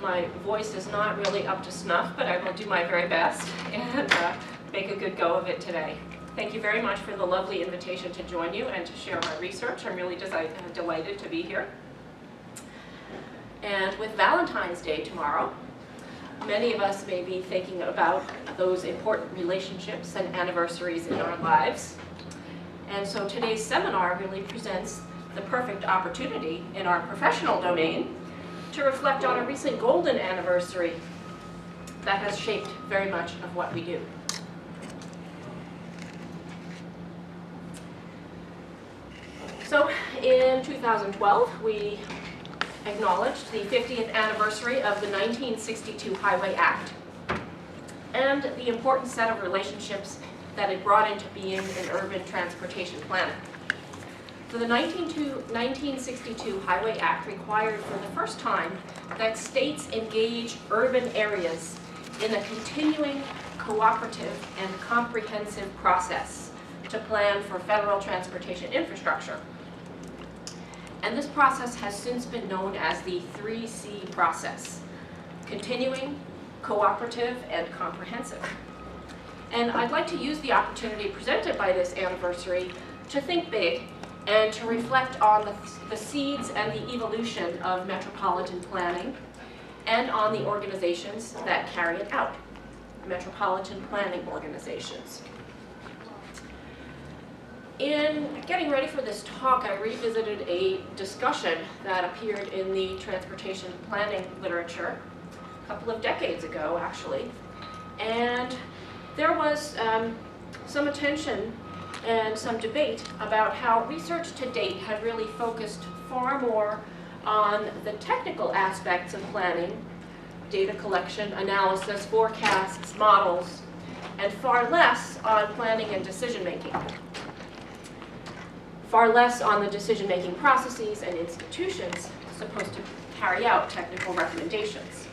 my voice is not really up to snuff, but I will do my very best and make a good go of it today. Thank you very much for the lovely invitation to join you and to share my research. I'm really delighted to be here. And with Valentine's Day tomorrow, many of us may be thinking about those important relationships and anniversaries in our lives. And so today's seminar really presents the perfect opportunity in our professional domain to reflect on a recent golden anniversary that has shaped very much of what we do. So in 2012, we acknowledged the 50th anniversary of the 1962 Highway Act and the important set of relationships that it brought into being in urban transportation planning. So the 1962 Highway Act required for the first time that states engage urban areas in a continuing, cooperative, and comprehensive process to plan for federal transportation infrastructure. And this process has since been known as the 3C process: continuing, cooperative, and comprehensive. And I'd like to use the opportunity presented by this anniversary to think big and to reflect on the seeds and the evolution of metropolitan planning and on the organizations that carry it out, metropolitan planning organizations. In getting ready for this talk, I revisited a discussion that appeared in the transportation planning literature a couple of decades ago, actually. And there was some attention and some debate about how research to date had really focused far more on the technical aspects of planning, data collection, analysis, forecasts, models, and far less on planning and decision-making. Far less on the decision-making processes and institutions supposed to carry out technical recommendations.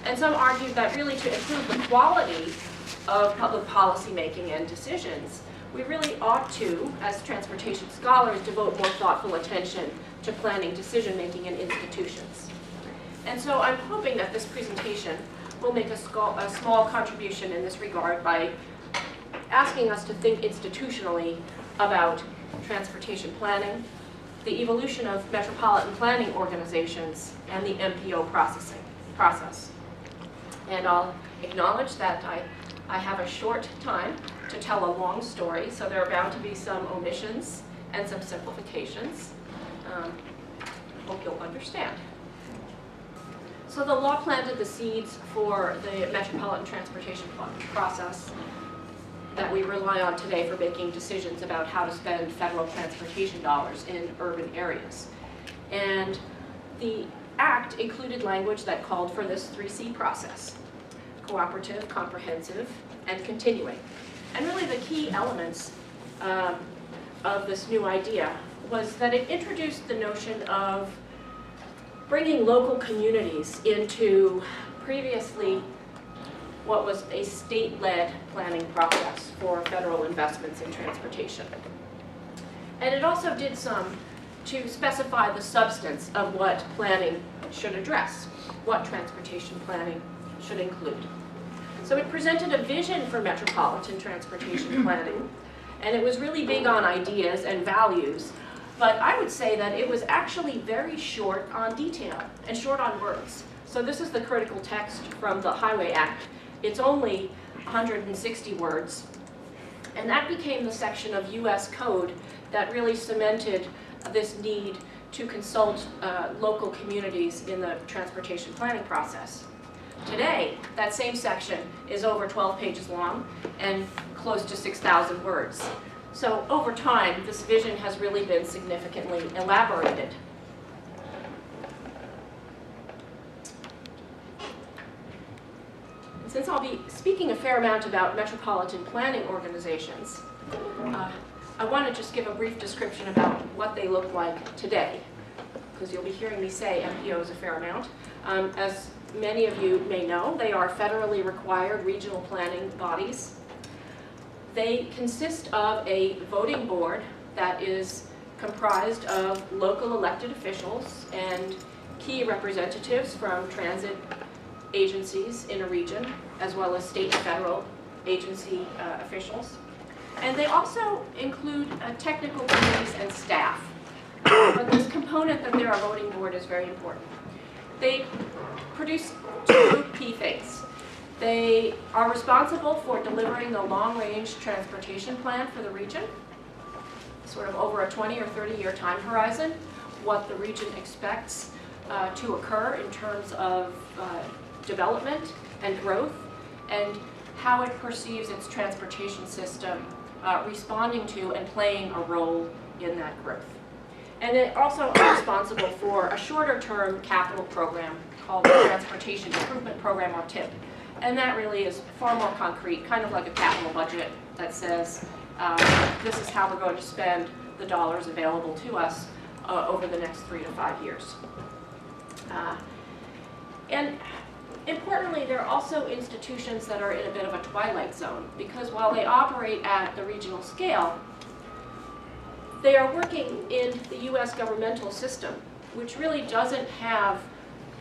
And some argued that really to improve the quality of public policy making and decisions, we really ought to, as transportation scholars, devote more thoughtful attention to planning, decision-making, and institutions. And so I'm hoping that this presentation will make a small contribution in this regard by asking us to think institutionally about transportation planning, the evolution of metropolitan planning organizations, and the MPO process. And I'll acknowledge that I have a short time to tell a long story, so there are bound to be some omissions and some simplifications. Hope you'll understand. So the law planted the seeds for the metropolitan transportation process that we rely on today for making decisions about how to spend federal transportation dollars in urban areas. And the Act included language that called for this 3C process: cooperative, comprehensive, and continuing. And really the key elements of this new idea was that it introduced the notion of bringing local communities into previously what was a state-led planning process for federal investments in transportation. And it also did some to specify the substance of what planning should address, what transportation planning should include. So it presented a vision for metropolitan transportation planning, and it was really big on ideas and values, but I would say that it was actually very short on detail and short on words. So this is the critical text from the Highway Act. It's only 160 words, and that became the section of US code that really cemented this need to consult local communities in the transportation planning process. Today, that same section is over 12 pages long and close to 6,000 words. So over time, this vision has really been significantly elaborated. Since I'll be speaking a fair amount about metropolitan planning organizations, I want to just give a brief description about what they look like today, because you'll be hearing me say MPOs a fair amount. As many of you may know, they are federally required regional planning bodies. They consist of a voting board that is comprised of local elected officials and key representatives from transit agencies in a region, as well as state and federal agency officials. And they also include technical committees and staff. But this component that they're a voting board is very important. They produce two key things. They are responsible for delivering the long-range transportation plan for the region, sort of over a 20 or 30-year time horizon, what the region expects to occur in terms of development and growth, and how it perceives its transportation system responding to and playing a role in that growth. And it also is responsible for a shorter-term capital program called the Transportation Improvement Program, or TIP. And that really is far more concrete, kind of like a capital budget that says this is how we're going to spend the dollars available to us over the next 3 to 5 years. And importantly, there are also institutions that are in a bit of a twilight zone, because while they operate at the regional scale, they are working in the US governmental system, which really doesn't have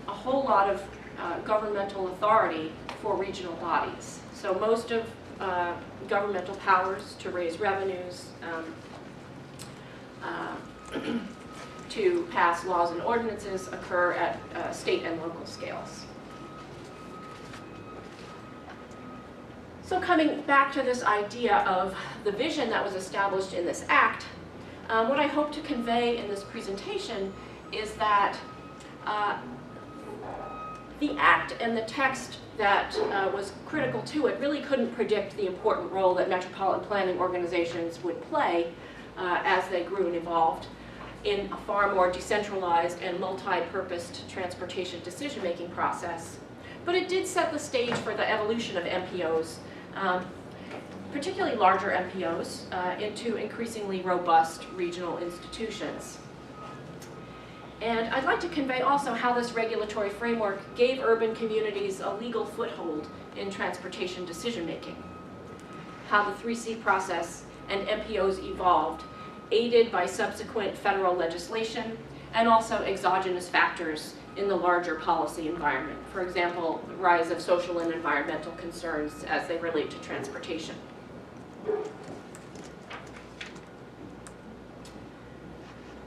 a whole lot of governmental authority for regional bodies. So most of governmental powers to raise revenues, to pass laws and ordinances occur at state and local scales. So coming back to this idea of the vision that was established in this act, what I hope to convey in this presentation is that the act and the text that was critical to it really couldn't predict the important role that metropolitan planning organizations would play as they grew and evolved in a far more decentralized and multi-purposed transportation decision-making process. But it did set the stage for the evolution of MPOs, particularly larger MPOs, into increasingly robust regional institutions. And I'd like to convey also how this regulatory framework gave urban communities a legal foothold in transportation decision-making, how the 3C process and MPOs evolved, aided by subsequent federal legislation, and also exogenous factors in the larger policy environment. For example, the rise of social and environmental concerns as they relate to transportation.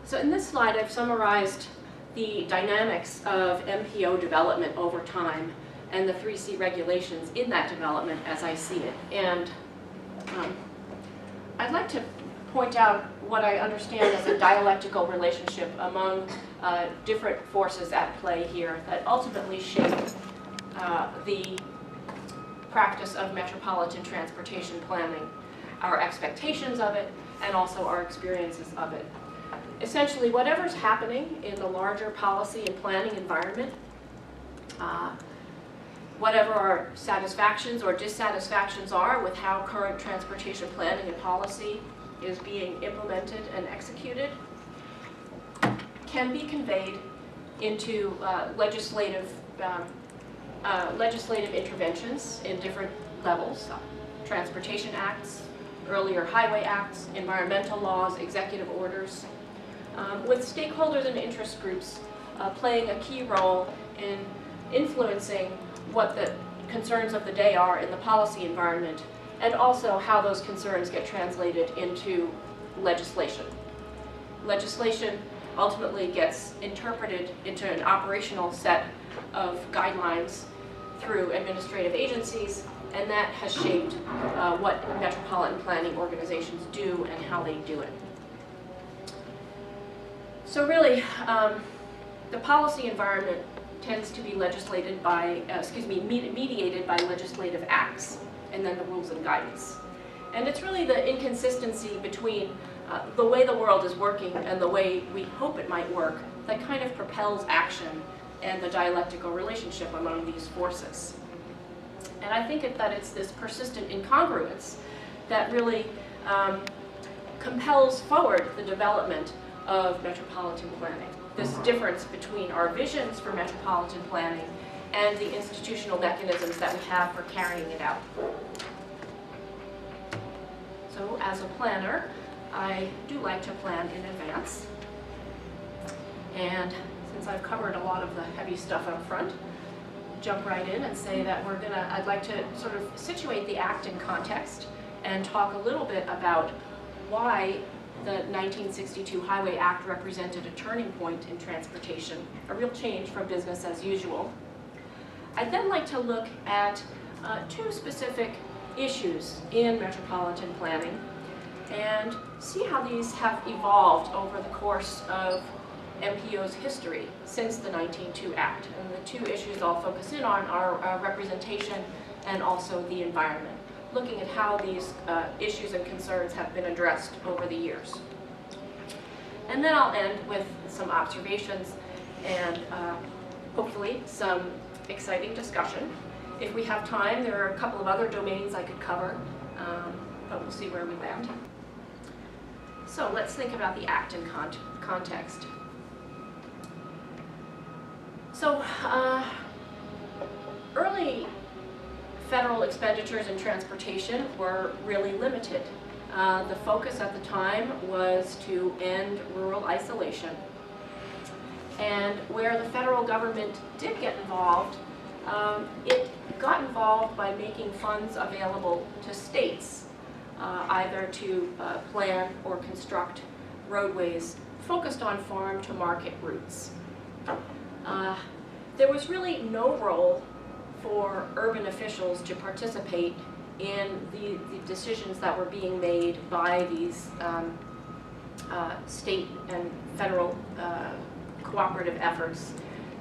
So in this slide, I've summarized the dynamics of MPO development over time and the 3C regulations in that development as I see it. And I'd like to point out what I understand as a dialectical relationship among different forces at play here that ultimately shape the practice of metropolitan transportation planning, our expectations of it, and also our experiences of it. Essentially, whatever's happening in the larger policy and planning environment, whatever our satisfactions or dissatisfactions are with how current transportation planning and policy is being implemented and executed, can be conveyed into legislative interventions in different levels, transportation acts, earlier highway acts, environmental laws, executive orders, with stakeholders and interest groups playing a key role in influencing what the concerns of the day are in the policy environment, and also how those concerns get translated into legislation. Legislation ultimately gets interpreted into an operational set of guidelines through administrative agencies, and that has shaped what metropolitan planning organizations do and how they do it. So really, the policy environment tends to be legislated by, mediated by legislative acts, and then the rules and guidance. And it's really the inconsistency between the way the world is working and the way we hope it might work that kind of propels action and the dialectical relationship among these forces. And I think that it's this persistent incongruence that really compels forward the development of metropolitan planning. This difference between our visions for metropolitan planning and the institutional mechanisms that we have for carrying it out. So as a planner, I do like to plan in advance. And since I've covered a lot of the heavy stuff up front, jump right in and say that I'd like to sort of situate the Act in context and talk a little bit about why the 1962 Highway Act represented a turning point in transportation, a real change from business as usual. I'd then like to look at two specific issues in metropolitan planning and see how these have evolved over the course of MPO's history since the 1902 Act. And the two issues I'll focus in on are representation and also the environment, looking at how these issues and concerns have been addressed over the years. And then I'll end with some observations and hopefully some exciting discussion. If we have time, there are a couple of other domains I could cover, but we'll see where we land. So let's think about the Act in context. So early federal expenditures in transportation were really limited. The focus at the time was to end rural isolation. And where the federal government did get involved, it got involved by making funds available to states, either to plan or construct roadways focused on farm-to-market routes. There was really no role for urban officials to participate in the decisions that were being made by these state and federal cooperative efforts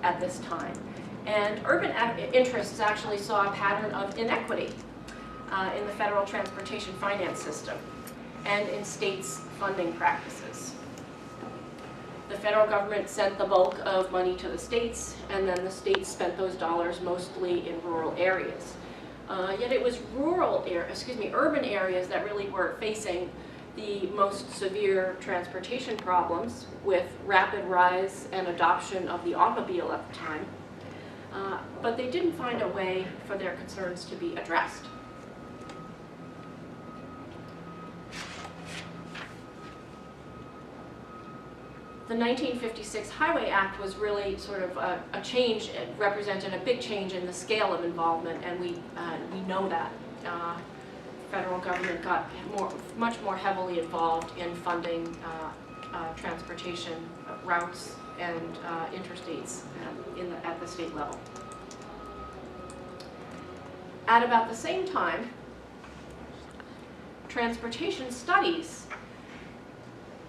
at this time. And urban interests actually saw a pattern of inequity in the federal transportation finance system and in states' funding practices. The federal government sent the bulk of money to the states, and then the states spent those dollars mostly in rural areas. Yet it was urban areas that really were facing the most severe transportation problems, with rapid rise and adoption of the automobile at the time. But they didn't find a way for their concerns to be addressed. The 1956 Highway Act was really sort of a change. It represented a big change in the scale of involvement, and we know that. Federal government got much more heavily involved in funding transportation routes and interstates at the state level. At about the same time, transportation studies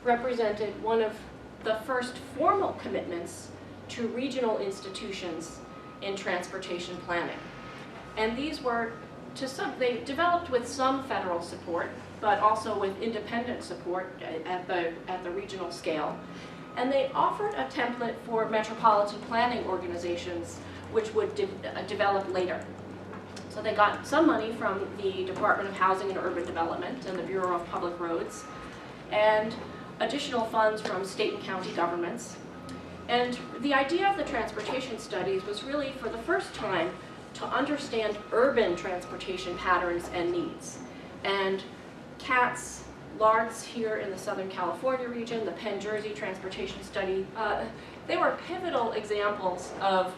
represented one of the first formal commitments to regional institutions in transportation planning. And these were, they developed with some federal support, but also with independent support at the regional scale. And they offered a template for metropolitan planning organizations, which would develop later. So they got some money from the Department of Housing and Urban Development and the Bureau of Public Roads, and additional funds from state and county governments. And the idea of the transportation studies was really, for the first time, to understand urban transportation patterns and needs. And CATS, LARTS here in the Southern California region, the Penn Jersey Transportation Study, they were pivotal examples of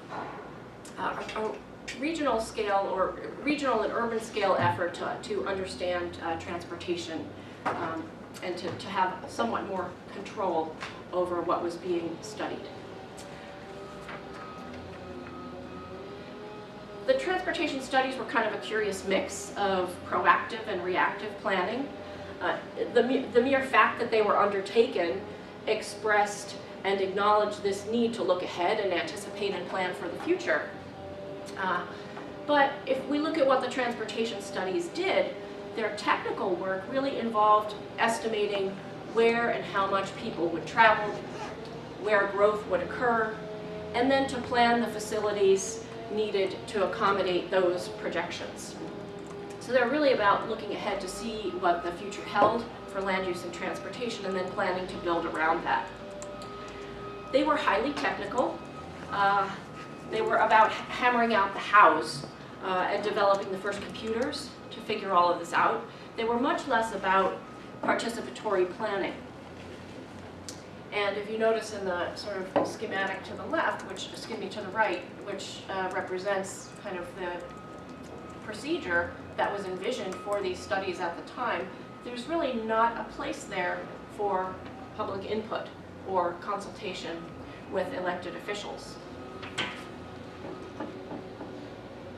a regional scale or regional and urban scale effort to understand transportation and to have somewhat more control over what was being studied. The transportation studies were kind of a curious mix of proactive and reactive planning. The mere fact that they were undertaken expressed and acknowledged this need to look ahead and anticipate and plan for the future. But if we look at what the transportation studies did, their technical work really involved estimating where and how much people would travel, where growth would occur, and then to plan the facilities needed to accommodate those projections. So they're really about looking ahead to see what the future held for land use and transportation, and then planning to build around that. They were highly technical. They were about hammering out the hows and developing the first computers to figure all of this out. They were much less about participatory planning. And if you notice in the sort of schematic to the left, to the right, which represents kind of the procedure that was envisioned for these studies at the time, there's really not a place there for public input or consultation with elected officials.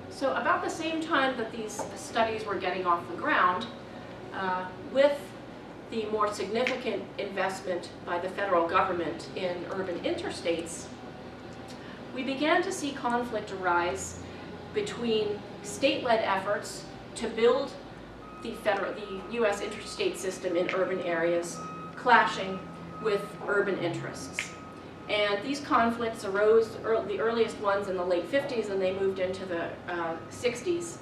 So about the same time that these studies were getting off the ground, with the more significant investment by the federal government in urban interstates, we began to see conflict arise between state-led efforts to build the U.S. interstate system in urban areas, clashing with urban interests. And these conflicts arose, the earliest ones in the late 50s, and they moved into the 60s.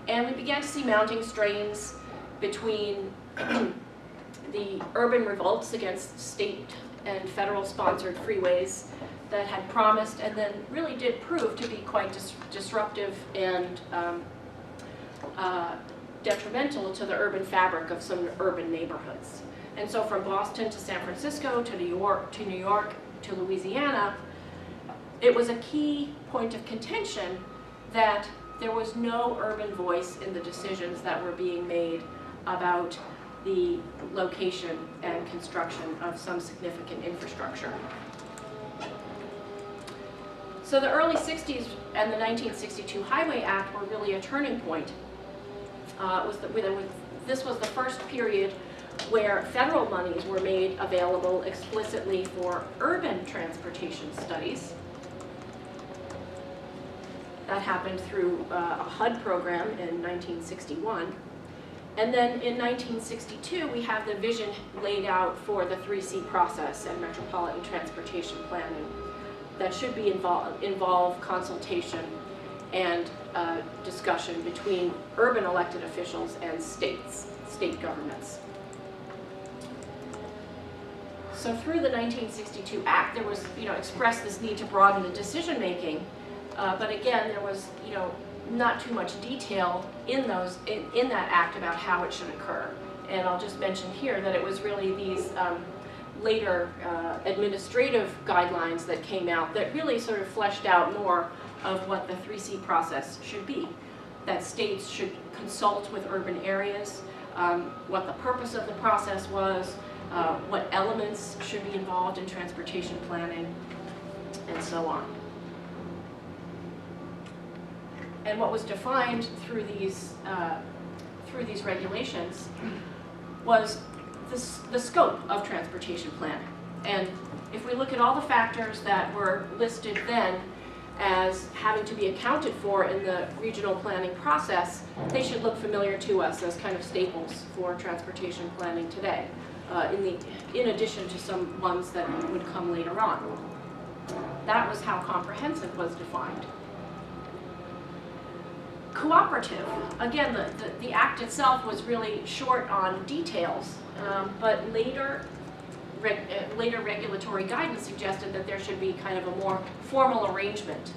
And we began to see mounting strains between the urban revolts against state and federal-sponsored freeways that had promised and then really did prove to be quite disruptive and detrimental to the urban fabric of some urban neighborhoods. And so from Boston to San Francisco to New York to Louisiana, it was a key point of contention that there was no urban voice in the decisions that were being made about the location and construction of some significant infrastructure. So the early 60s and the 1962 Highway Act were really a turning point. This was the first period where federal monies were made available explicitly for urban transportation studies. That happened through a HUD program in 1961. And then in 1962, we have the vision laid out for the 3C process and metropolitan transportation planning that should be involve consultation and discussion between urban elected officials and state governments. So through the 1962 Act, there was, expressed this need to broaden the decision making, but again, there was, not too much detail in that act about how it should occur. And I'll just mention here that it was really these later administrative guidelines that came out that really sort of fleshed out more of what the 3C process should be. That states should consult with urban areas, what the purpose of the process was, what elements should be involved in transportation planning, and so on. And what was defined through these regulations was the scope of transportation planning. And if we look at all the factors that were listed then as having to be accounted for in the regional planning process, they should look familiar to us as kind of staples for transportation planning today, in addition to some ones that would come later on. That was how comprehensive was defined. Cooperative, again, the act itself was really short on details, but later regulatory guidance suggested that there should be kind of a more formal arrangement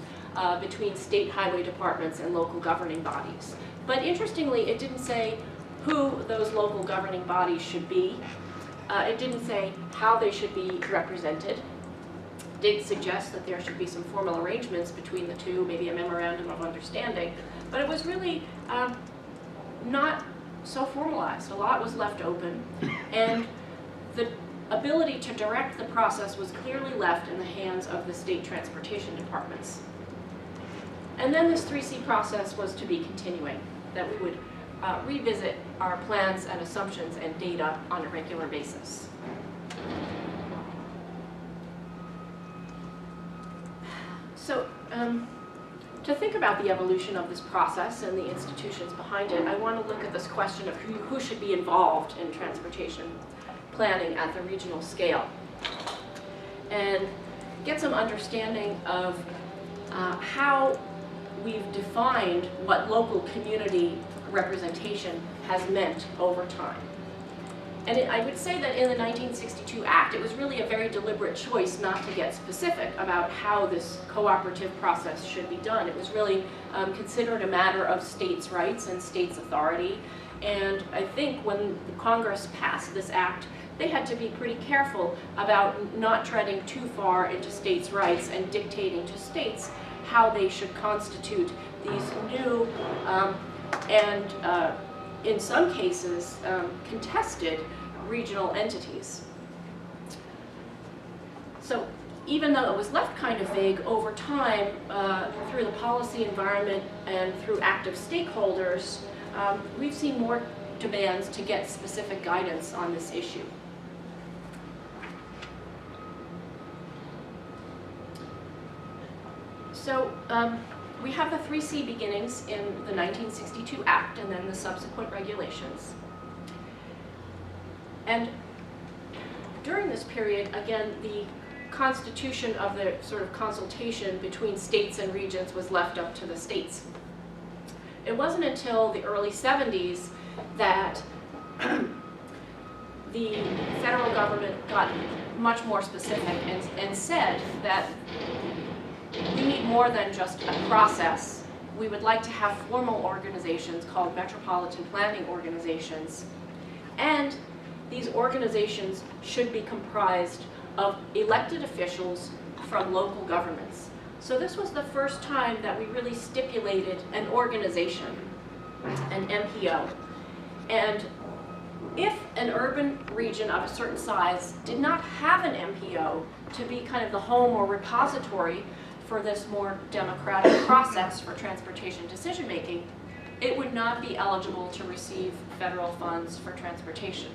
between state highway departments and local governing bodies. But interestingly, it didn't say who those local governing bodies should be. It didn't say how they should be represented. It did suggest that there should be some formal arrangements between the two, maybe a memorandum of understanding. But it was really not so formalized. A lot was left open, and the ability to direct the process was clearly left in the hands of the state transportation departments. And then this 3C process was to be continuing, that we would revisit our plans and assumptions and data on a regular basis. So, to think about the evolution of this process and the institutions behind it, I want to look at this question of who should be involved in transportation planning at the regional scale and get some understanding of how we've defined what local community representation has meant over time. And I would say that in the 1962 Act, it was really a very deliberate choice not to get specific about how this cooperative process should be done. It was really considered a matter of states' rights and states' authority. And I think when Congress passed this act, they had to be pretty careful about not treading too far into states' rights and dictating to states how they should constitute these new and in some cases contested regional entities. So even though it was left kind of vague, over time, through the policy environment and through active stakeholders, we've seen more demands to get specific guidance on this issue. So we have the 3C beginnings in the 1962 Act and then the subsequent regulations. And during this period, again, the constitution of the sort of consultation between states and regions was left up to the states. It wasn't until the early 70s that the federal government got much more specific and said that we need more than just a process. We would like to have formal organizations called metropolitan planning organizations, and these organizations should be comprised of elected officials from local governments. So this was the first time that we really stipulated an organization, an MPO. And if an urban region of a certain size did not have an MPO to be kind of the home or repository for this more democratic process for transportation decision-making, it would not be eligible to receive federal funds for transportation.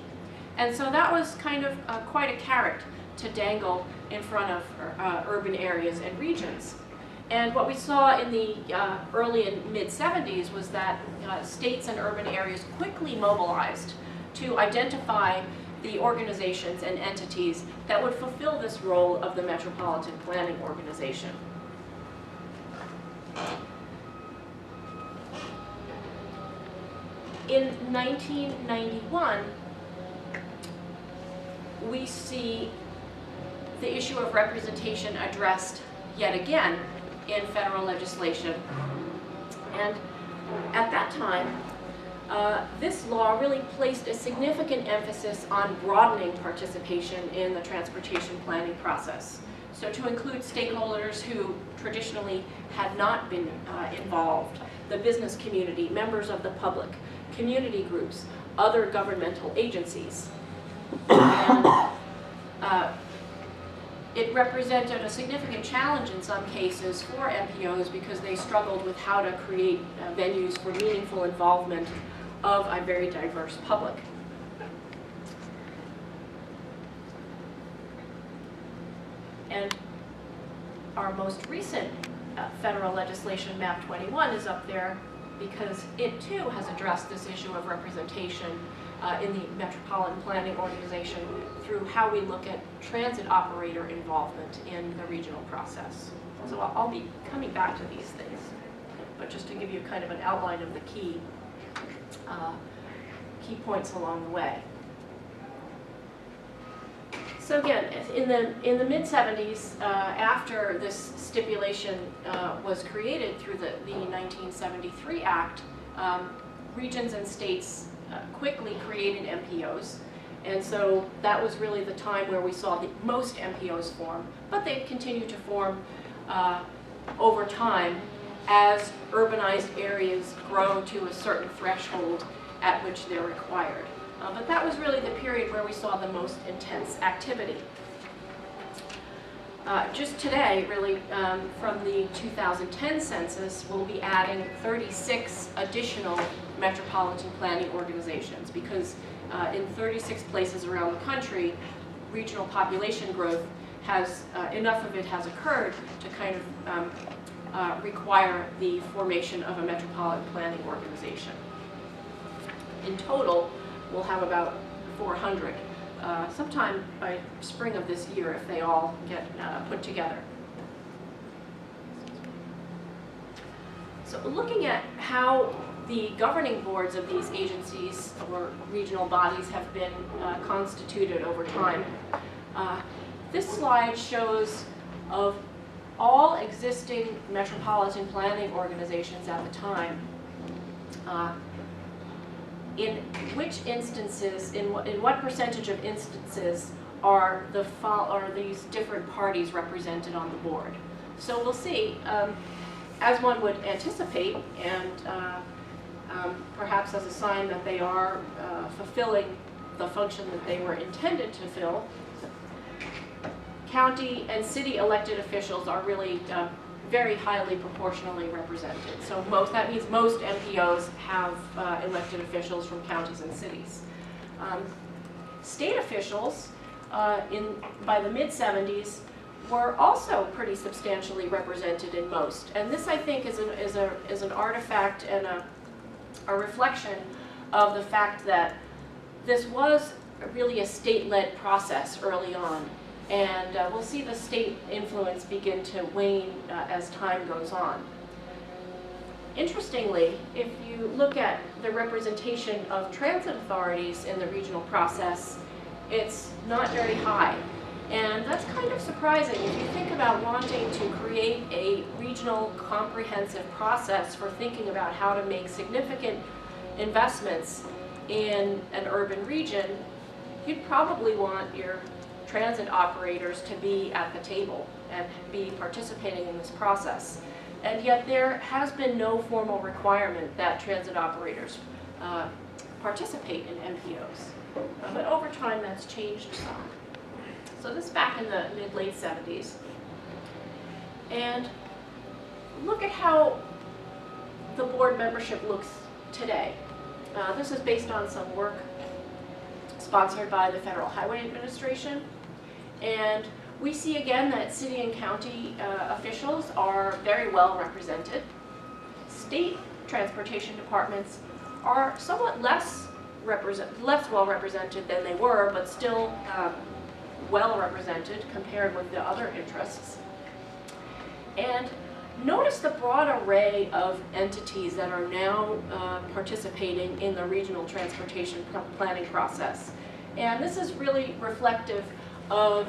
And so that was kind of quite a carrot to dangle in front of urban areas and regions. And what we saw in the early and mid-70s was that states and urban areas quickly mobilized to identify the organizations and entities that would fulfill this role of the Metropolitan Planning Organization. In 1991, we see the issue of representation addressed yet again in federal legislation. And at that time, this law really placed a significant emphasis on broadening participation in the transportation planning process. So to include stakeholders who traditionally had not been involved, the business community, members of the public, community groups, other governmental agencies. And, it represented a significant challenge in some cases for MPOs because they struggled with how to create venues for meaningful involvement of a very diverse public. And our most recent federal legislation, MAP 21, is up there because it too has addressed this issue of representation in the Metropolitan Planning Organization through how we look at transit operator involvement in the regional process. So I'll be coming back to these things, but just to give you kind of an outline of the key points along the way. So again, in the mid-70s, after this stipulation was created through the 1973 Act, regions and states quickly created MPOs, and so that was really the time where we saw the most MPOs form, but they continued to form over time as urbanized areas grow to a certain threshold at which they're required. But that was really the period where we saw the most intense activity. Just today, really, from the 2010 census, we'll be adding 36 additional metropolitan planning organizations because in 36 places around the country, regional population growth has, enough of it has occurred to kind of require the formation of a metropolitan planning organization. In total, we'll have about 400 sometime by spring of this year if they all get put together. So looking at how the governing boards of these agencies or regional bodies have been constituted over time, this slide shows of all existing metropolitan planning organizations at the time. in which instances, in what percentage of instances are these different parties represented on the board. So we'll see, as one would anticipate, and perhaps as a sign that they are fulfilling the function that they were intended to fill, county and city elected officials are really very highly proportionally represented. So that means most MPOs have elected officials from counties and cities. State officials by the mid-70s were also pretty substantially represented in most. And this, I think, is an artifact and a reflection of the fact that this was really a state-led process early on. And we'll see the state influence begin to wane as time goes on. Interestingly, if you look at the representation of transit authorities in the regional process, it's not very high. And that's kind of surprising if you think about wanting to create a regional comprehensive process for thinking about how to make significant investments in an urban region. You'd probably want your transit operators to be at the table and be participating in this process. And yet there has been no formal requirement that transit operators participate in MPOs. But over time that's changed some. So this is back in the mid-late 70s. And look at how the board membership looks today. This is based on some work sponsored by the Federal Highway Administration. And we see again that city and county officials are very well represented. State transportation departments are somewhat less well represented than they were, but still well represented compared with the other interests. And notice the broad array of entities that are now participating in the regional transportation planning process. And this is really reflective of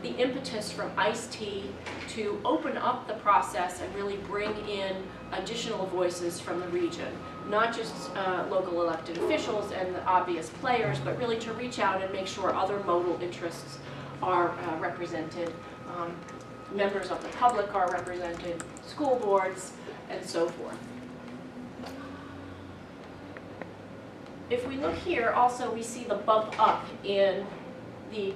the impetus from ICE-T to open up the process and really bring in additional voices from the region. Not just local elected officials and the obvious players, but really to reach out and make sure other modal interests are represented. Members of the public are represented, school boards, and so forth. If we look here, also we see the bump up in the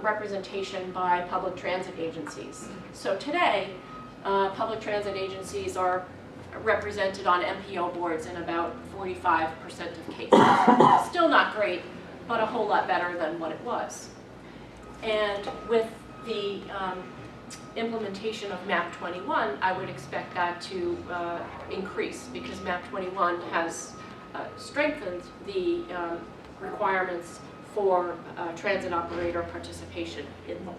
representation by public transit agencies. So today, public transit agencies are represented on MPO boards in about 45% of cases. Still not great, but a whole lot better than what it was. And with the implementation of MAP 21, I would expect that to increase, because MAP 21 has strengthened the requirements for transit operator participation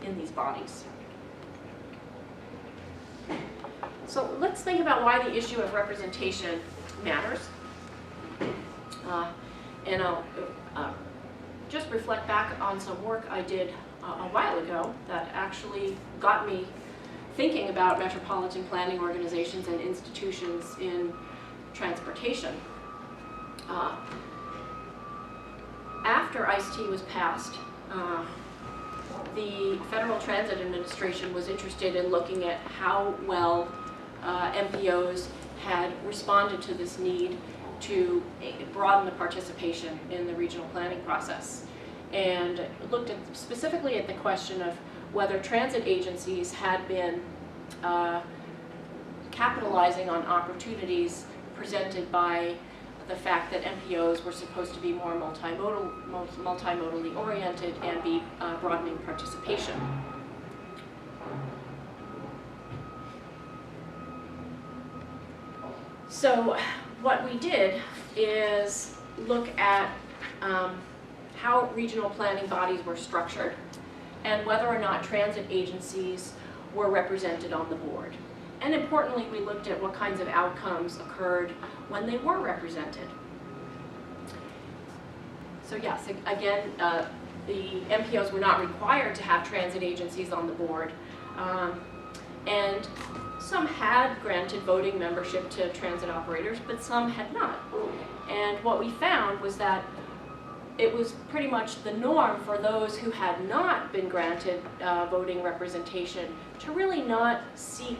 in these bodies. So let's think about why the issue of representation matters. And I'll just reflect back on some work I did a while ago that actually got me thinking about metropolitan planning organizations and institutions in transportation. After ICE-T was passed, the Federal Transit Administration was interested in looking at how well MPOs had responded to this need to broaden the participation in the regional planning process, and looked specifically at the question of whether transit agencies had been capitalizing on opportunities presented by the fact that MPOs were supposed to be more multimodally oriented and be broadening participation. So what we did is look at how regional planning bodies were structured and whether or not transit agencies were represented on the board. And importantly, we looked at what kinds of outcomes occurred when they were represented. So yes, again, the MPOs were not required to have transit agencies on the board. And some had granted voting membership to transit operators, but some had not. And what we found was that it was pretty much the norm for those who had not been granted voting representation to really not seek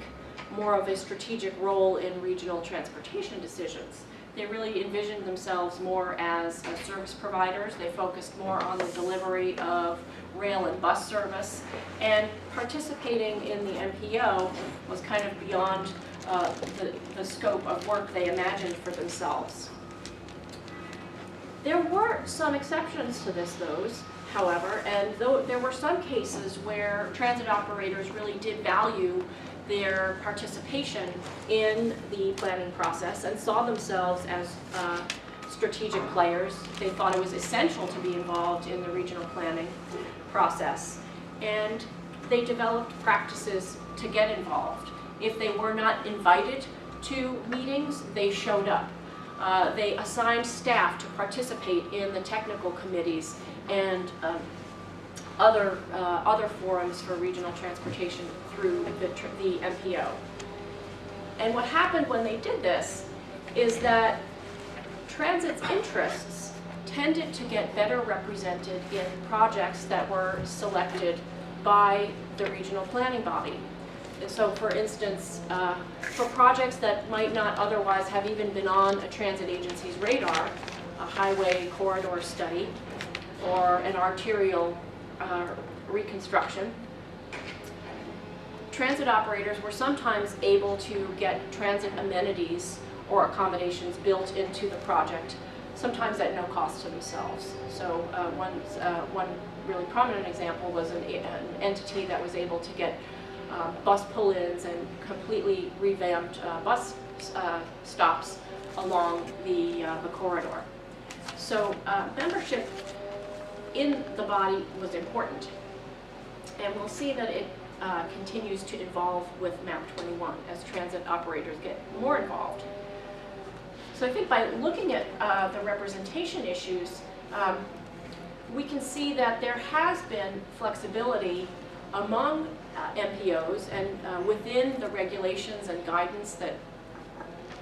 more of a strategic role in regional transportation decisions. They really envisioned themselves more as service providers. They focused more on the delivery of rail and bus service, and participating in the MPO was kind of beyond the scope of work they imagined for themselves. There were some exceptions to this, however, and though there were some cases where transit operators really did value their participation in the planning process and saw themselves as strategic players. They thought it was essential to be involved in the regional planning process, and they developed practices to get involved. If they were not invited to meetings, they showed up. They assigned staff to participate in the technical committees and other forums for regional transportation through the MPO. And what happened when they did this is that transit's interests tended to get better represented in projects that were selected by the regional planning body. And so, for instance, for projects that might not otherwise have even been on a transit agency's radar, a highway corridor study or an arterial reconstruction, transit operators were sometimes able to get transit amenities or accommodations built into the project, sometimes at no cost to themselves. So one really prominent example was an entity that was able to get bus pull-ins and completely revamped bus stops along the corridor. So membership in the body was important, and we'll see that it continues to evolve with MAP 21 as transit operators get more involved. So I think by looking at the representation issues, we can see that there has been flexibility among MPOs and within the regulations and guidance that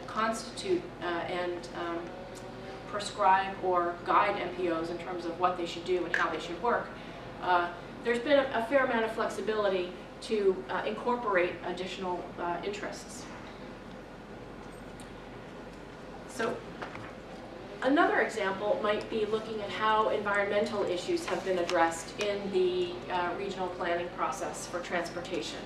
constitute and prescribe or guide MPOs in terms of what they should do and how they should work. There's been a fair amount of flexibility to incorporate additional interests. So another example might be looking at how environmental issues have been addressed in the regional planning process for transportation.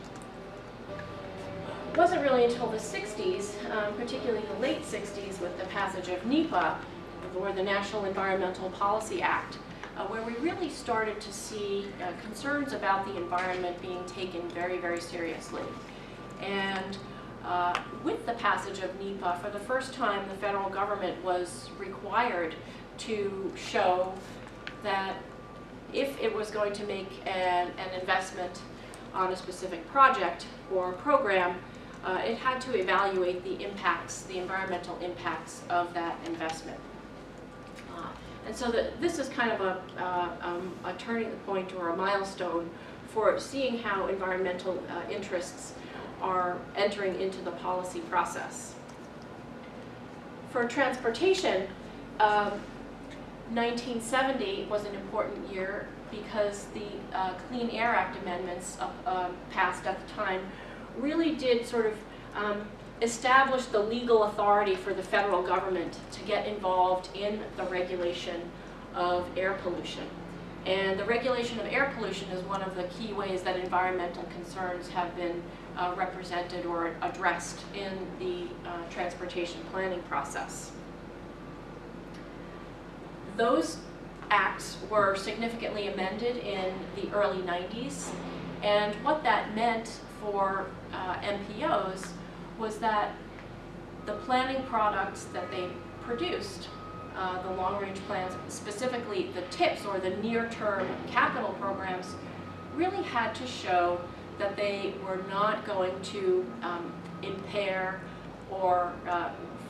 It wasn't really until the 60s, particularly the late 60s with the passage of NEPA, or the National Environmental Policy Act, where we really started to see concerns about the environment being taken very, very seriously. And with the passage of NEPA, for the first time, the federal government was required to show that if it was going to make an investment on a specific project or program, it had to evaluate the impacts, the environmental impacts of that investment. And so this is kind of a turning point or a milestone for seeing how environmental interests are entering into the policy process. For transportation, 1970 was an important year because the Clean Air Act amendments passed at the time really did sort of establish the legal authority for the federal government to get involved in the regulation of air pollution. And the regulation of air pollution is one of the key ways that environmental concerns have been represented or addressed in the transportation planning process. Those acts were significantly amended in the early 90s, and what that meant for MPOs was that the planning products that they produced, the long-range plans, specifically the TIPs or the near-term capital programs, really had to show that they were not going to impair or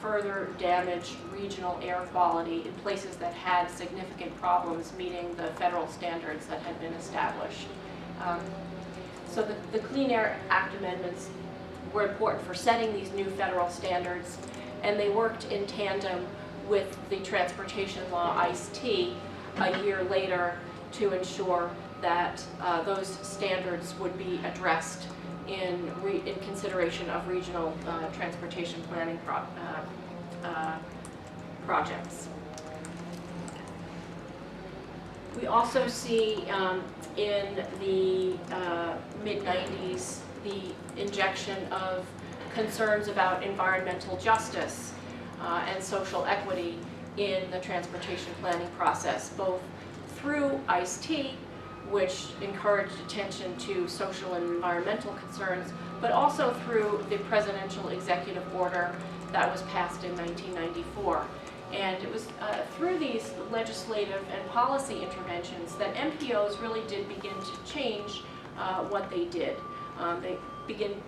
further damage regional air quality in places that had significant problems meeting the federal standards that had been established. So the Clean Air Act amendments were important for setting these new federal standards, and they worked in tandem with the transportation law ICE-T a year later to ensure that those standards would be addressed in consideration of regional transportation planning projects. We also see in the mid-90s the injection of concerns about environmental justice and social equity in the transportation planning process, both through ICE-T, which encouraged attention to social and environmental concerns, but also through the presidential executive order that was passed in 1994. And it was through these legislative and policy interventions that MPOs really did begin to change what they did. They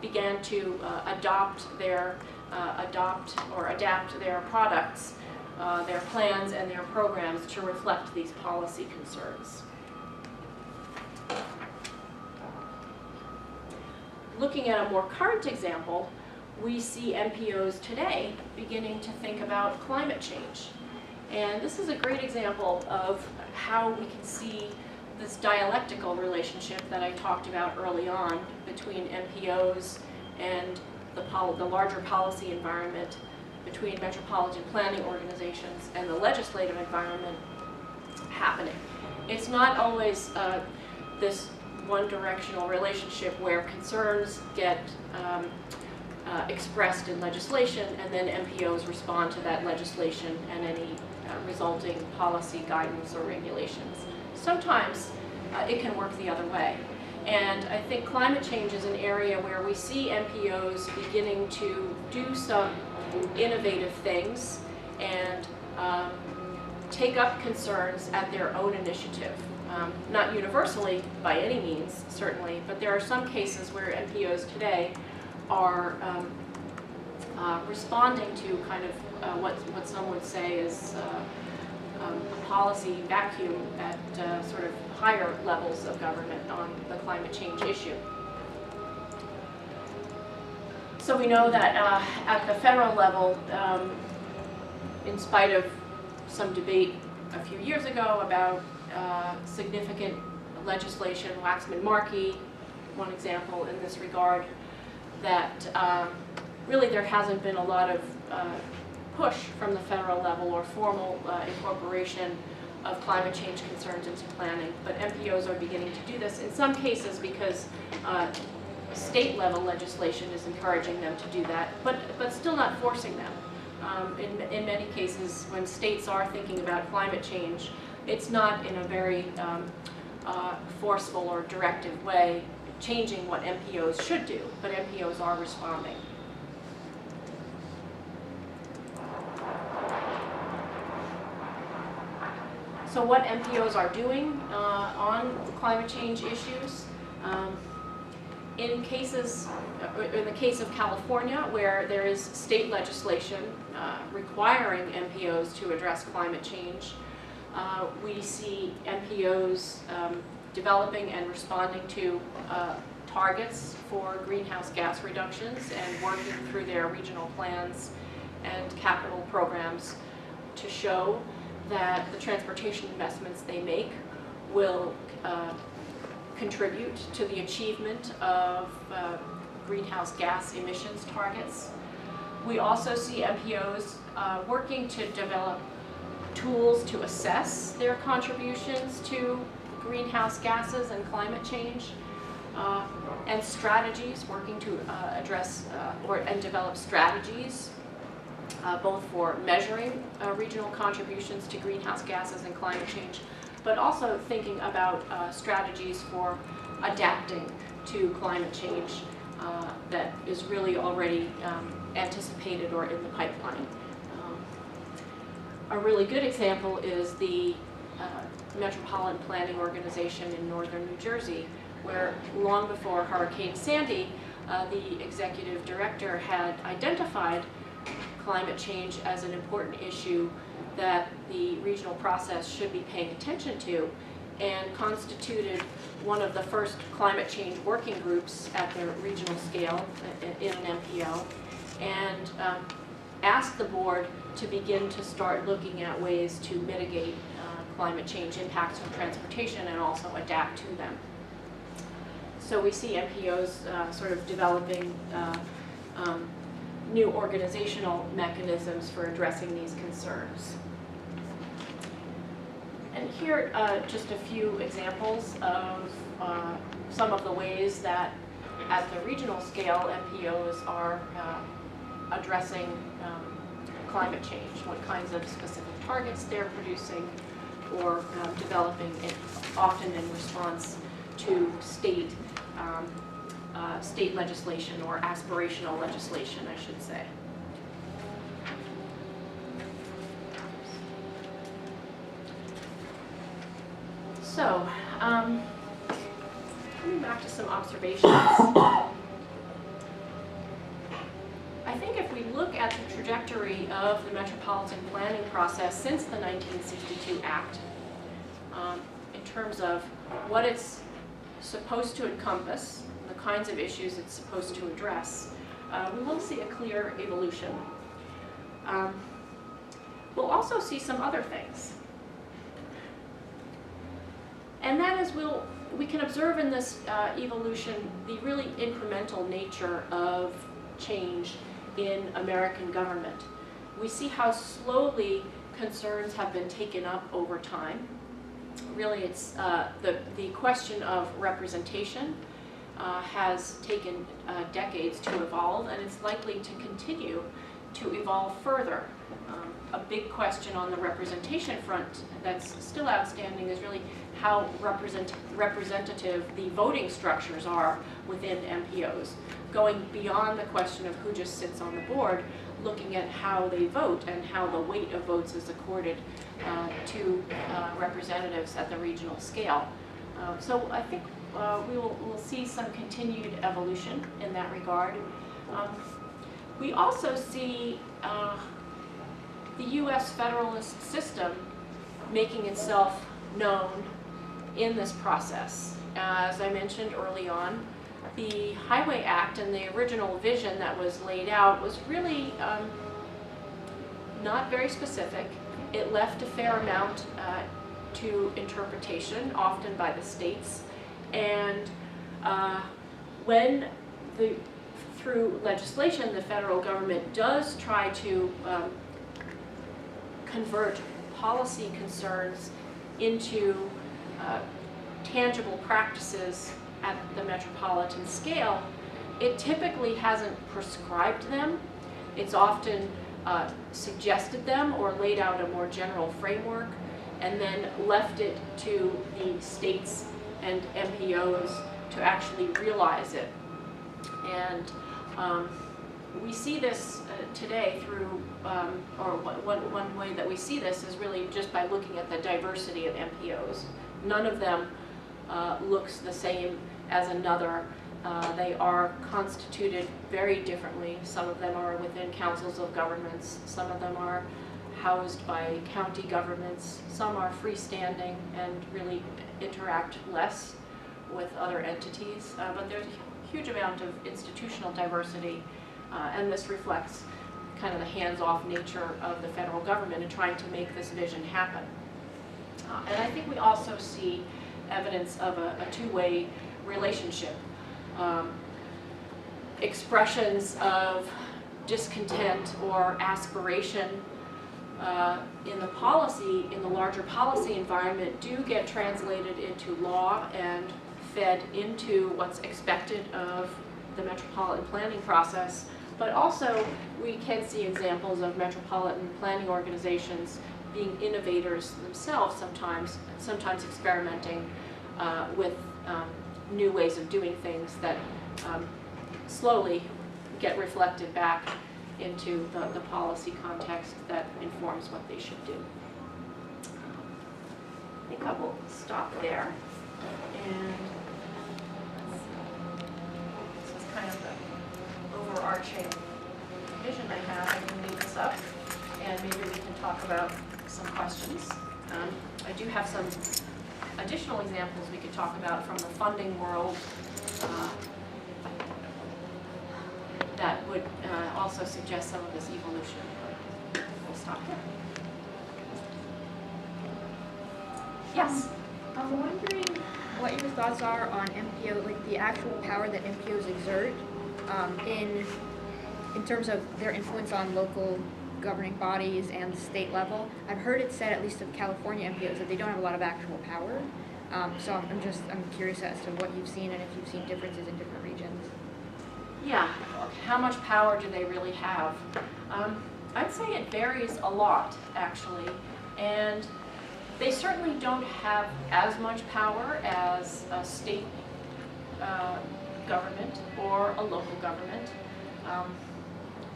began to adapt their products, their plans and their programs to reflect these policy concerns. Looking at a more current example, we see MPOs today beginning to think about climate change. And this is a great example of how we can see this dialectical relationship that I talked about early on between MPOs and the larger policy environment, between metropolitan planning organizations and the legislative environment happening. It's not always this one-directional relationship where concerns get expressed in legislation and then MPOs respond to that legislation and any resulting policy guidance or regulations. Sometimes it can work the other way. And I think climate change is an area where we see MPOs beginning to do some innovative things and take up concerns at their own initiative. Not universally by any means, certainly, but there are some cases where MPOs today are responding to kind of what some would say is a policy vacuum at sort of higher levels of government on the climate change issue. So we know that at the federal level, in spite of some debate a few years ago about significant legislation, Waxman-Markey, one example in this regard, that really there hasn't been a lot of push from the federal level or formal incorporation of climate change concerns into planning. But MPOs are beginning to do this in some cases because state level legislation is encouraging them to do that, but still not forcing them. In many cases, when states are thinking about climate change, it's not in a very forceful or directive way changing what MPOs should do, but MPOs are responding. So what MPOs are doing on climate change issues, in the case of California, where there is state legislation requiring MPOs to address climate change, we see MPOs developing and responding to targets for greenhouse gas reductions and working through their regional plans and capital programs to show that the transportation investments they make will contribute to the achievement of greenhouse gas emissions targets. We also see MPOs working to develop tools to assess their contributions to greenhouse gases and climate change, and strategies, working to address and develop strategies both for measuring regional contributions to greenhouse gases and climate change, but also thinking about strategies for adapting to climate change that is really already anticipated or in the pipeline. A really good example is the Metropolitan Planning Organization in northern New Jersey, where long before Hurricane Sandy, the executive director had identified climate change as an important issue that the regional process should be paying attention to, and constituted one of the first climate change working groups at the regional scale in an MPO, and asked the board to begin to start looking at ways to mitigate climate change impacts on transportation and also adapt to them. So we see MPOs sort of developing new organizational mechanisms for addressing these concerns. And here just a few examples of some of the ways that at the regional scale MPOs are addressing climate change, what kinds of specific targets they're producing or developing, often in response to state legislation or aspirational legislation, I should say. So, coming back to some observations. I think if we look at the trajectory of the metropolitan planning process since the 1962 Act, in terms of what it's supposed to encompass, the kinds of issues it's supposed to address, we will see a clear evolution. We'll also see some other things. And that is, we can observe in this evolution the really incremental nature of change in American government. We see how slowly concerns have been taken up over time. Really, it's the question of representation has taken decades to evolve, and it's likely to continue to evolve further. A big question on the representation front that's still outstanding is really how representative the voting structures are within MPOs, going beyond the question of who just sits on the board, looking at how they vote and how the weight of votes is accorded to representatives at the regional scale. So I think we'll see some continued evolution in that regard. We also see the U.S. federalist system making itself known in this process. As I mentioned early on, the Highway Act and the original vision that was laid out was really not very specific. It left a fair amount to interpretation, often by the states. And when through legislation, the federal government does try to convert policy concerns into tangible practices at the metropolitan scale, it typically hasn't prescribed them. It's often suggested them or laid out a more general framework and then left it to the states and MPOs to actually realize it. And we see this today through, or one way that we see this is really just by looking at the diversity of MPOs. None of them looks the same as another. They are constituted very differently. Some of them are within councils of governments. Some of them are housed by county governments. Some are freestanding and really interact less with other entities. But there's a huge amount of institutional diversity, and this reflects kind of the hands-off nature of the federal government in trying to make this vision happen. And I think we also see evidence of a two-way relationship. Expressions of discontent or aspiration in the larger policy environment do get translated into law and fed into what's expected of the metropolitan planning process. But also we can see examples of metropolitan planning organizations being innovators themselves sometimes experimenting with new ways of doing things that slowly get reflected back into the policy context that informs what they should do. I think I will stop there. And this is kind of the overarching vision I have. I can leave this up and maybe we can talk about some questions. I do have some additional examples we could talk about from the funding world that would also suggest some of this evolution. We'll stop here. Yes? I'm wondering what your thoughts are on MPO, like the actual power that MPOs exert in terms of their influence on local governing bodies and the state level. I've heard it said, at least of California MPOs, that they don't have a lot of actual power. So I'm curious as to what you've seen and if you've seen differences in different regions. Yeah, how much power do they really have? I'd say it varies a lot, actually, and they certainly don't have as much power as a state government or a local government.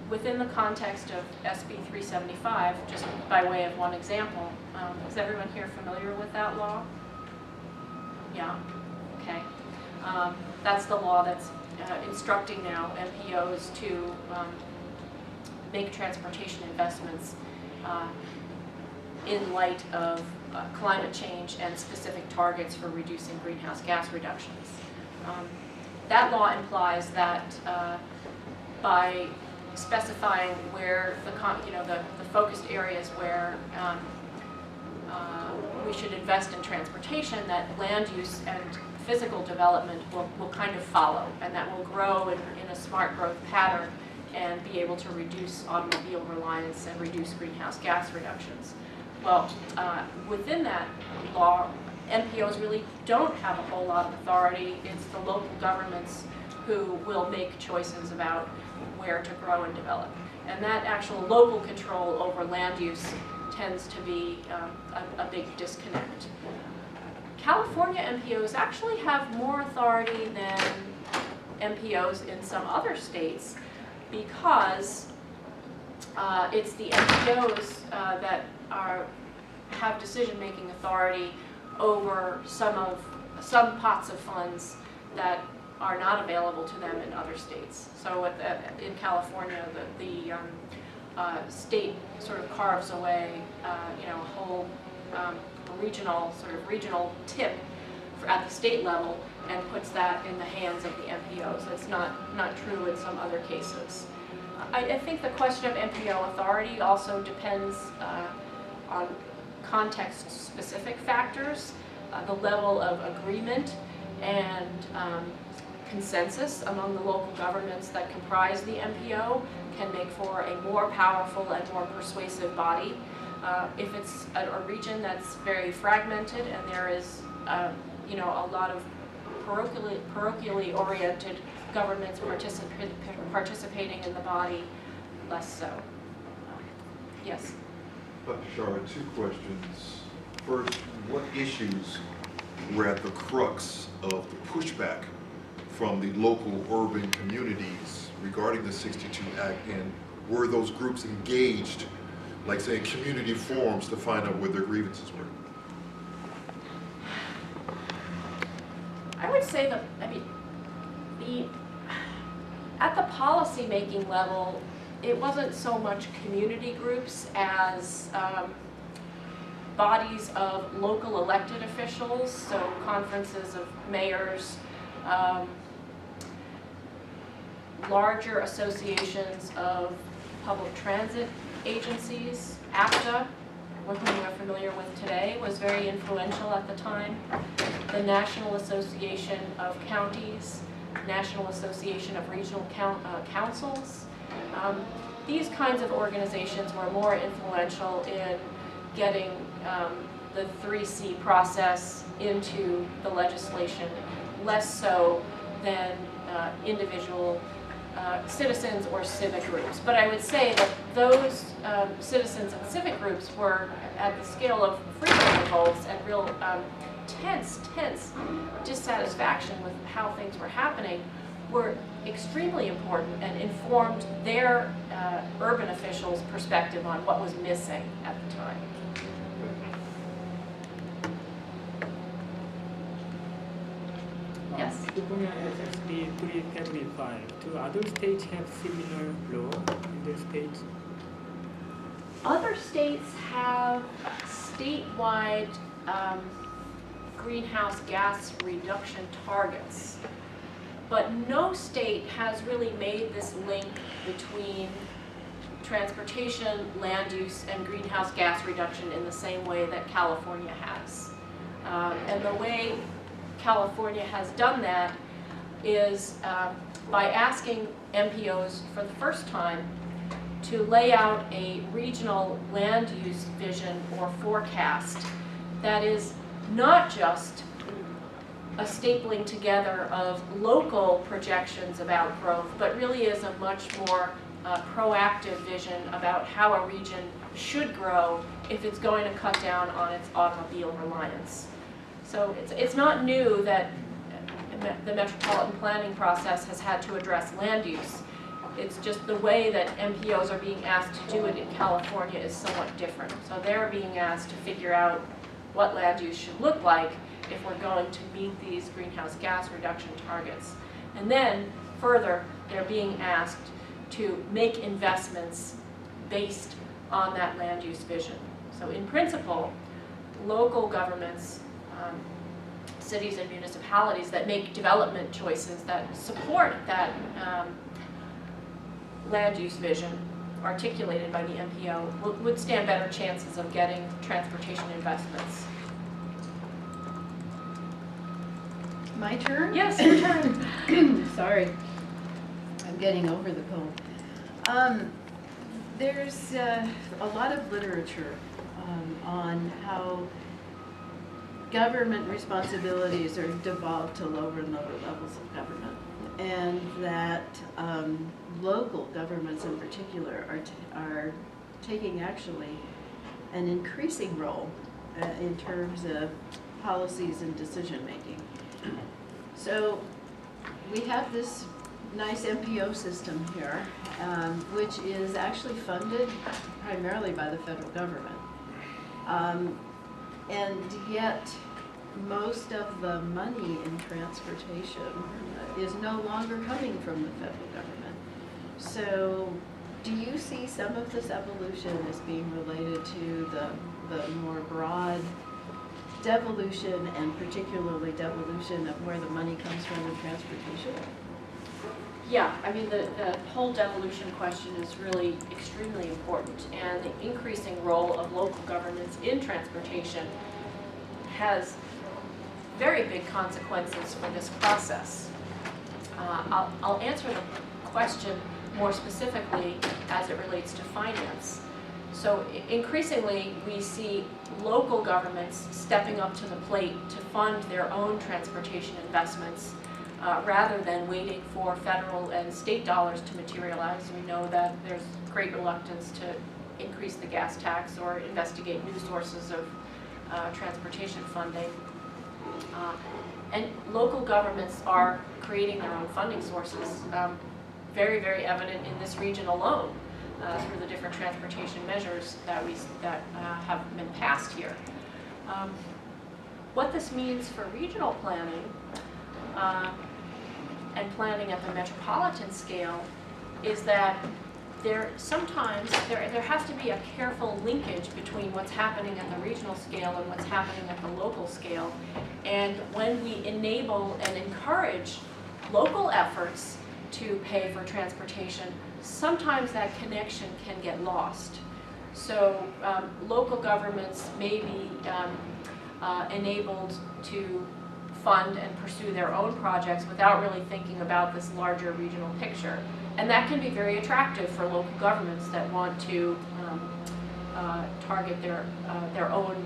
Within the context of SB 375, just by way of one example, is everyone here familiar with that law? Yeah, okay. That's the law that's instructing now MPOs to make transportation investments in light of climate change and specific targets for reducing greenhouse gas reductions. That law implies that by specifying where the focused areas where we should invest in transportation, that land use and physical development will kind of follow, and that will grow in a smart growth pattern and be able to reduce automobile reliance and reduce greenhouse gas reductions. Well, within that law, MPOs really don't have a whole lot of authority. It's the local governments who will make choices about where to grow and develop. And that actual local control over land use tends to be a big disconnect. California MPOs actually have more authority than MPOs in some other states because it's the MPOs that have decision-making authority over some pots of funds that are not available to them in other states. So in California, the state sort of carves away, a whole regional tip at the state level and puts that in the hands of the MPOs. That's not true in some other cases. I think the question of MPO authority also depends on context-specific factors, the level of agreement and consensus among the local governments that comprise the MPO can make for a more powerful and more persuasive body. If it's a region that's very fragmented and there is, a lot of parochially oriented governments participating in the body, less so. Yes? Dr. Shara, two questions. First, what issues were at the crux of the pushback from the local urban communities regarding the 62 Act, and were those groups engaged, like say community forums, to find out where their grievances were? I would say that, at the policy-making level, it wasn't so much community groups as bodies of local elected officials, so conferences of mayors, larger associations of public transit agencies. APTA, whom we're familiar with today, was very influential at the time. The National Association of Counties, National Association of Regional Councils. These kinds of organizations were more influential in getting the 3C process into the legislation, less so than individual citizens or civic groups. But I would say that those citizens and civic groups were at the scale of freedom revolts and real tense dissatisfaction with how things were happening were extremely important and informed their urban officials' perspective on what was missing at the time. Yes? California has SB 375. Do other states have similar law in their states? Other states have statewide greenhouse gas reduction targets, but no state has really made this link between transportation, land use, and greenhouse gas reduction in the same way that California has. And the way California has done that is by asking MPOs for the first time to lay out a regional land use vision or forecast that is not just a stapling together of local projections about growth, but really is a much more proactive vision about how a region should grow if it's going to cut down on its automobile reliance. So it's not new that the metropolitan planning process has had to address land use. It's just the way that MPOs are being asked to do it in California is somewhat different. So they're being asked to figure out what land use should look like if we're going to meet these greenhouse gas reduction targets. And then further, they're being asked to make investments based on that land use vision. So in principle, local governments, cities and municipalities that make development choices that support that land use vision articulated by the MPO would stand better chances of getting transportation investments. My turn? Yes, your turn. Sorry, I'm getting over the cold. There's a lot of literature on how government responsibilities are devolved to lower and lower levels of government, and that local governments in particular are taking actually an increasing role in terms of policies and decision making. So we have this nice MPO system here, which is actually funded primarily by the federal government. And yet most of the money in transportation is no longer coming from the federal government. So do you see some of this evolution as being related to the more broad devolution, and particularly devolution of where the money comes from in transportation? Yeah, I mean, the whole devolution question is really extremely important, and the increasing role of local governments in transportation has very big consequences for this process. I'll answer the question more specifically as it relates to finance. So increasingly, we see local governments stepping up to the plate to fund their own transportation investments rather than waiting for federal and state dollars to materialize. We know that there's great reluctance to increase the gas tax or investigate new sources of transportation funding. And local governments are creating their own funding sources, very, very evident in this region alone through the different transportation measures that have been passed here. What this means for regional planning and planning at the metropolitan scale is that there has to be a careful linkage between what's happening at the regional scale and what's happening at the local scale. And when we enable and encourage local efforts to pay for transportation, sometimes that connection can get lost. So local governments may be enabled to fund and pursue their own projects without really thinking about this larger regional picture. And that can be very attractive for local governments that want to target their own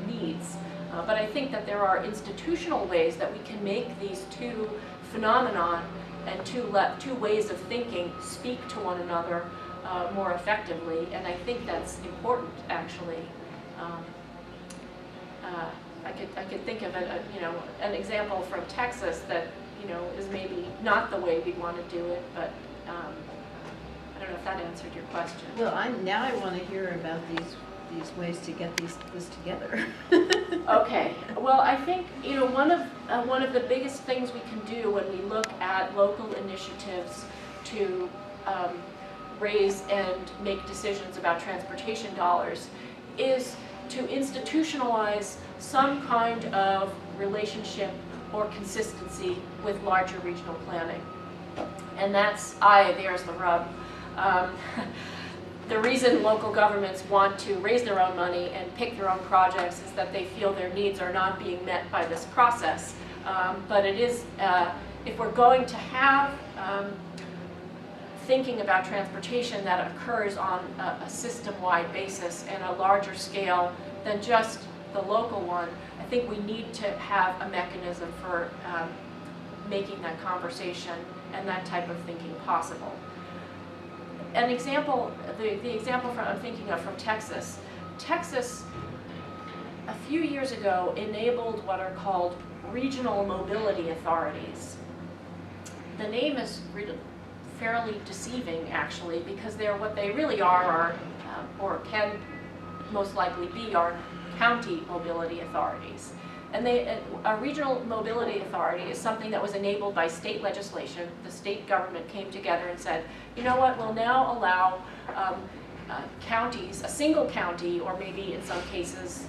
needs. But I think that there are institutional ways that we can make these two phenomenon and two ways of thinking speak to one another more effectively. And I think that's important, actually. I could think of an example from Texas that is maybe not the way we want to do it, but I don't know if that answered your question. Well, now I want to hear about these ways to get this together. Okay. Well, I think one of the biggest things we can do when we look at local initiatives to raise and make decisions about transportation dollars is to institutionalize some kind of relationship or consistency with larger regional planning. And there's the rub. the reason local governments want to raise their own money and pick their own projects is that they feel their needs are not being met by this process. But it is, if we're going to have thinking about transportation that occurs on a system-wide basis and a larger scale than just the local one, I think we need to have a mechanism for making that conversation and that type of thinking possible. An example, the example I'm thinking of from Texas. Texas, a few years ago, enabled what are called regional mobility authorities. The name is fairly deceiving, actually, because what they really are or can most likely be, are county mobility authorities. And a regional mobility authority is something that was enabled by state legislation. The state government came together and said, you know what, we'll now allow counties, a single county, or maybe in some cases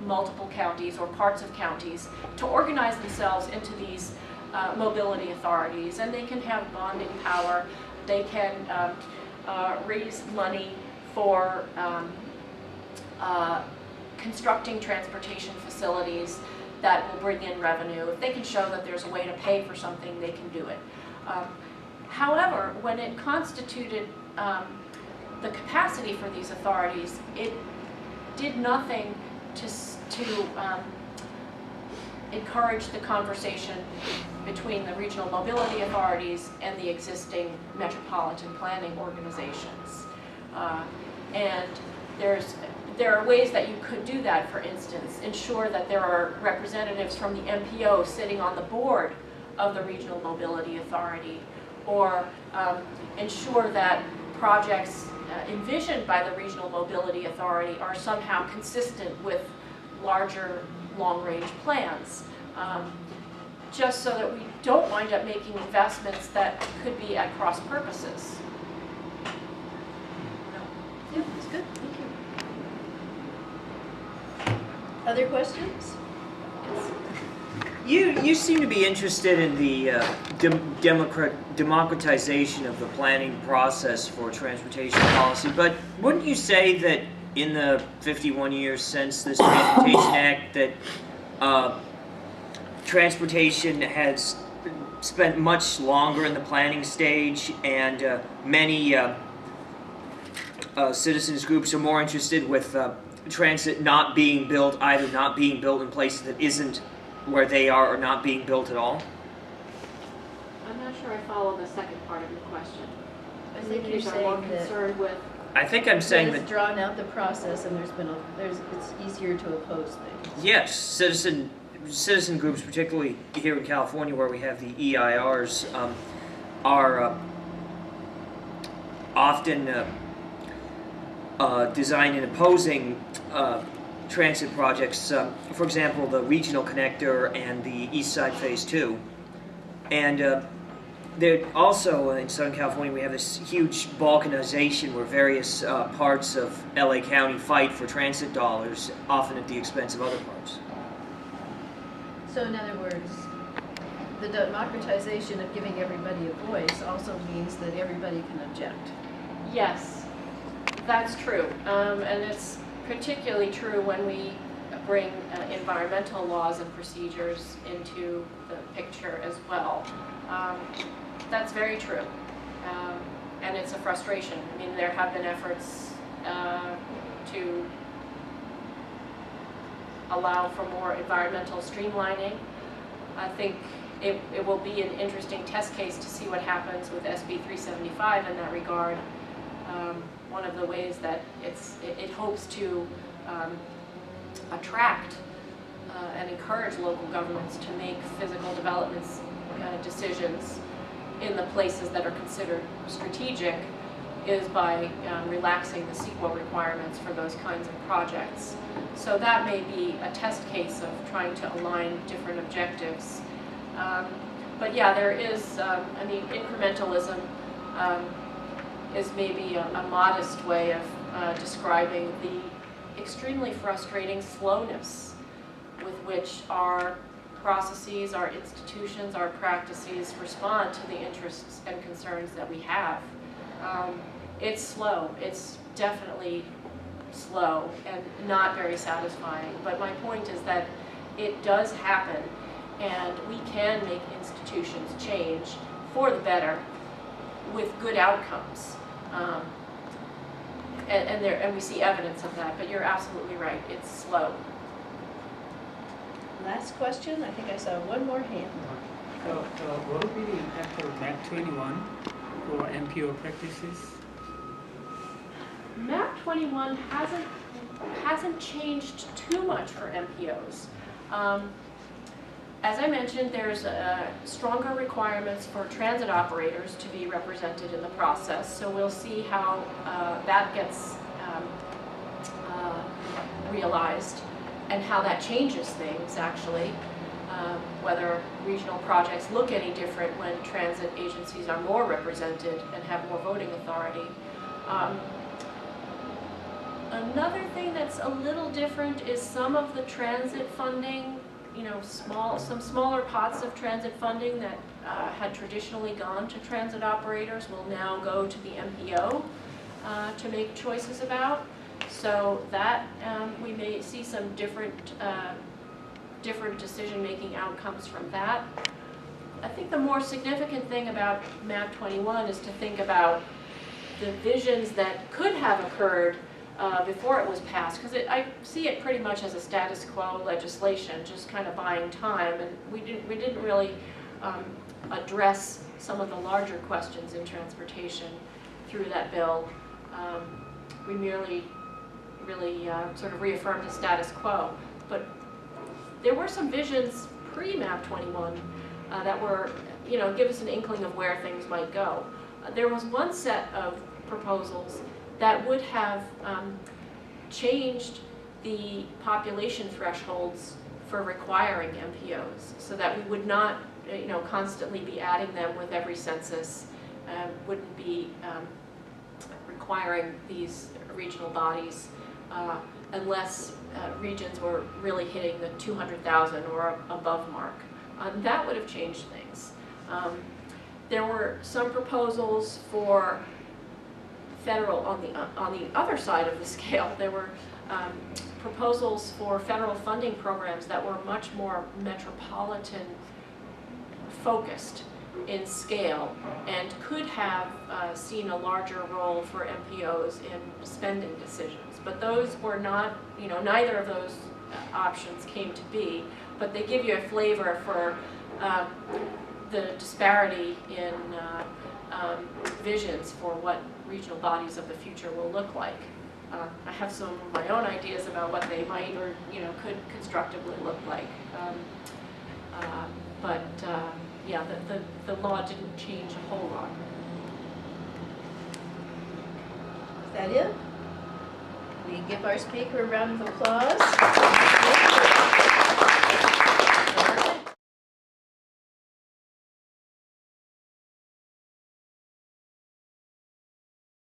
multiple counties or parts of counties, to organize themselves into these mobility authorities. And they can have bonding power, they can raise money for constructing transportation facilities that will bring in revenue. If they can show that there's a way to pay for something, they can do it. However, when it constituted the capacity for these authorities, it did nothing to encourage the conversation between the regional mobility authorities and the existing metropolitan planning organizations. And there are ways that you could do that. For instance, ensure that there are representatives from the MPO sitting on the board of the Regional Mobility Authority, or ensure that projects envisioned by the Regional Mobility Authority are somehow consistent with larger long-range plans, just so that we don't wind up making investments that could be at cross purposes. Yeah, that's good. Thank you. Other questions? You seem to be interested in the democratization of the planning process for transportation policy, but wouldn't you say that in the 51 years since this Transportation Act that transportation has spent much longer in the planning stage, and many citizens groups are more interested with transit not being built, either not being built in places that isn't where they are or not being built at all? I'm not sure I follow the second part of your question. I think you're Are more saying that concerned with. I think I'm saying it's that, drawn out the process, and it's easier to oppose things. yes, citizen groups, particularly here in California where we have the EIRs, are often designed in opposing transit projects. For example, the Regional Connector and the East Side Phase 2. And there also, in Southern California, we have this huge balkanization where various parts of LA County fight for transit dollars, often at the expense of other parts. So in other words, the democratization of giving everybody a voice also means that everybody can object. Yes, that's true. And it's particularly true when we bring environmental laws and procedures into the picture as well. That's very true. And it's a frustration. I mean, there have been efforts to allow for more environmental streamlining. I think it will be an interesting test case to see what happens with SB 375 in that regard. One of the ways that it hopes to attract and encourage local governments to make physical development decisions in the places that are considered strategic is by relaxing the CEQA requirements for those kinds of projects. So that may be a test case of trying to align different objectives. But yeah, there is, I mean, incrementalism is maybe a modest way of describing the extremely frustrating slowness with which our processes, our institutions, our practices respond to the interests and concerns that we have. It's slow. It's definitely slow and not very satisfying. But my point is that it does happen, and we can make institutions change for the better with good outcomes. And we see evidence of that, but you're absolutely right, it's slow. Last question, I think I saw one more hand. So, what would be the impact of MAC 21 for MPO practices? MAP 21 hasn't changed too much for MPOs. As I mentioned, there's stronger requirements for transit operators to be represented in the process, so we'll see how that gets realized and how that changes things, actually. Whether regional projects look any different when transit agencies are more represented and have more voting authority. Another thing that's a little different is some of the transit funding, some smaller pots of transit funding that had traditionally gone to transit operators will now go to the MPO to make choices about. So that we may see some different decision-making outcomes from that. I think the more significant thing about MAP 21 is to think about the visions that could have occurred before it was passed, because I see it pretty much as a status quo legislation, just kind of buying time, and we didn't really address some of the larger questions in transportation through that bill. We merely really sort of reaffirmed the status quo, but there were some visions pre-MAP 21 that were, give us an inkling of where things might go. There was one set of proposals that would have changed the population thresholds for requiring MPOs, so that we would not, constantly be adding them with every census, wouldn't be requiring these regional bodies unless regions were really hitting the 200,000 or above mark. That would have changed things. There were some proposals for federal, on the other side of the scale, there were proposals for federal funding programs that were much more metropolitan focused in scale and could have seen a larger role for MPOs in spending decisions. But those were not, neither of those options came to be, but they give you a flavor for the disparity in visions for what regional bodies of the future will look like. I have some of my own ideas about what they might or could constructively look like. Yeah, the law didn't change a whole lot. Is that it? We give our speaker a round of applause.